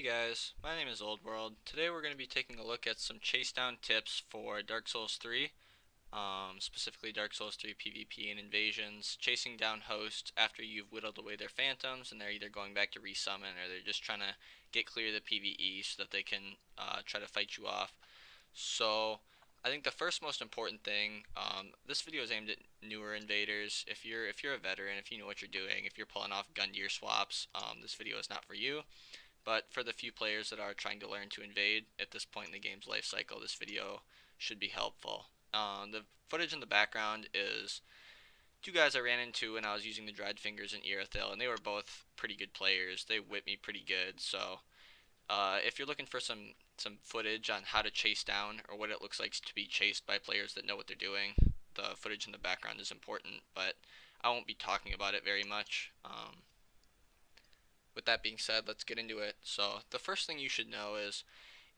guys, my name is Old World. Today we're going to be taking a look at some chase down tips for Dark Souls 3, specifically Dark Souls 3 PvP and invasions, chasing down hosts after you've whittled away their phantoms and they're either going back to resummon or they're just trying to get clear of the PvE so that they can try to fight you off. So I think the first most important thing, this video is aimed at newer invaders. If you're a veteran, if you know what you're doing, if you're pulling off gun gear swaps, this video is not for you. But for the few players that are trying to learn to invade at this point in the game's life cycle, this video should be helpful. The footage in the background is two guys I ran into when I was using the dried fingers in Irithyll, and they were both pretty good players. They whipped me pretty good, so if you're looking for some footage on how to chase down or what it looks like to be chased by players that know what they're doing, the footage in the background is important, but I won't be talking about it very much. With that being said, let's get into it. So the first thing you should know is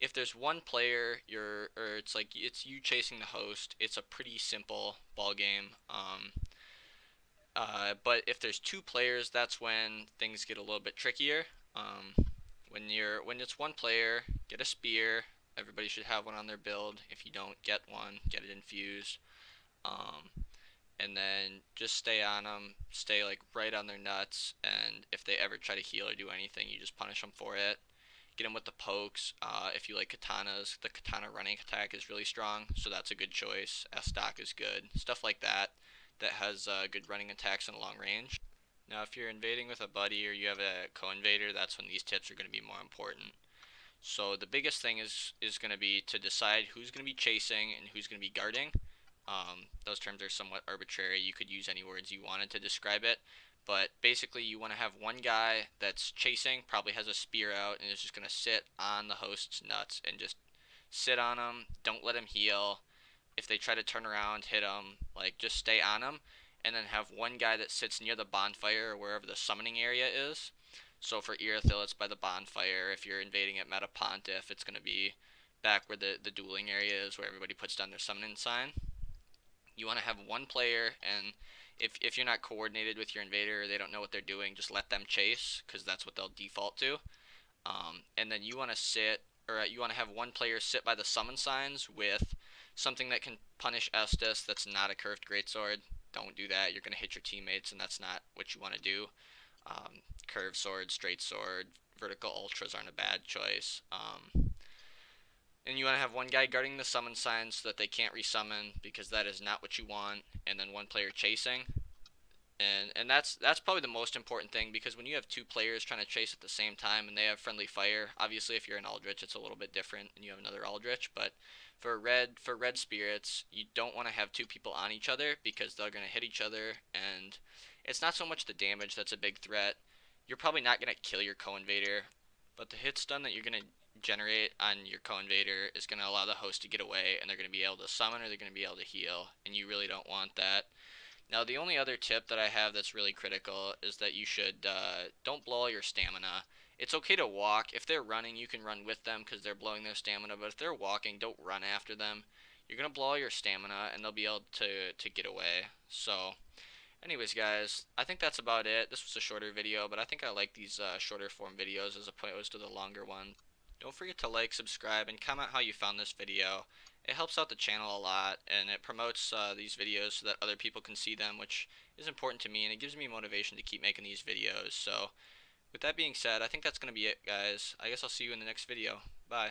if there's one player, it's you chasing the host. It's a pretty simple ball game. But if there's two players, that's when things get a little bit trickier. When it's one player, get a spear. Everybody should have one on their build. If you don't get one, get it infused. And then just stay on them, stay like right on their nuts, and if they ever try to heal or do anything, you just punish them for it. Get them with the pokes. If you like katanas, the katana running attack is really strong, so that's a good choice. S-stock is good. Stuff like that has good running attacks in long range. Now if you're invading with a buddy or you have a co-invader, that's when these tips are going to be more important. So the biggest thing is going to be to decide who's going to be chasing and who's going to be guarding. Those terms are somewhat arbitrary. You could use any words you wanted to describe it, but basically you want to have one guy that's chasing, probably has a spear out, and is just going to sit on the host's nuts and just sit on him. Don't let him heal. If they try to turn around, hit him. Like, just stay on him, and then have one guy that sits near the bonfire or wherever the summoning area is. So for Irithyll, it's by the bonfire. If you're invading at Metapontiff, it's going to be back where the dueling area is, where everybody puts down their summoning sign. You want to have one player, and if you're not coordinated with your invader or they don't know what they're doing, just let them chase, because that's what they'll default to. And then you want to have one player sit by the summon signs with something that can punish Estus that's not a curved greatsword. Don't do that. You're going to hit your teammates, and that's not what you want to do. Curved sword, straight sword, vertical ultras aren't a bad choice. And you want to have one guy guarding the summon signs so that they can't resummon, because that is not what you want, and then one player chasing. And that's probably the most important thing, because when you have two players trying to chase at the same time and they have friendly fire, obviously if you're an Aldrich it's a little bit different and you have another Aldrich, but for red spirits, you don't want to have two people on each other, because they're going to hit each other, and it's not so much the damage that's a big threat. You're probably not going to kill your co-invader, but the hit stun that you're going to generate on your co-invader is going to allow the host to get away, and they're going to be able to summon or they're going to be able to heal, and you really don't want that. Now the only other tip that I have that's really critical is that you should don't blow all your stamina. It's okay to walk. If they're running, you can run with them because they're blowing their stamina, but if they're walking, don't run after them. You're going to blow all your stamina and they'll be able to get away. So anyways guys, I think that's about it. This was a shorter video, but I think I like these shorter form videos as opposed to the longer one. Don't forget to like, subscribe, and comment how you found this video. It helps out the channel a lot, and it promotes these videos so that other people can see them, which is important to me, and it gives me motivation to keep making these videos. So with that being said, I think that's going to be it, guys. I guess I'll see you in the next video. Bye.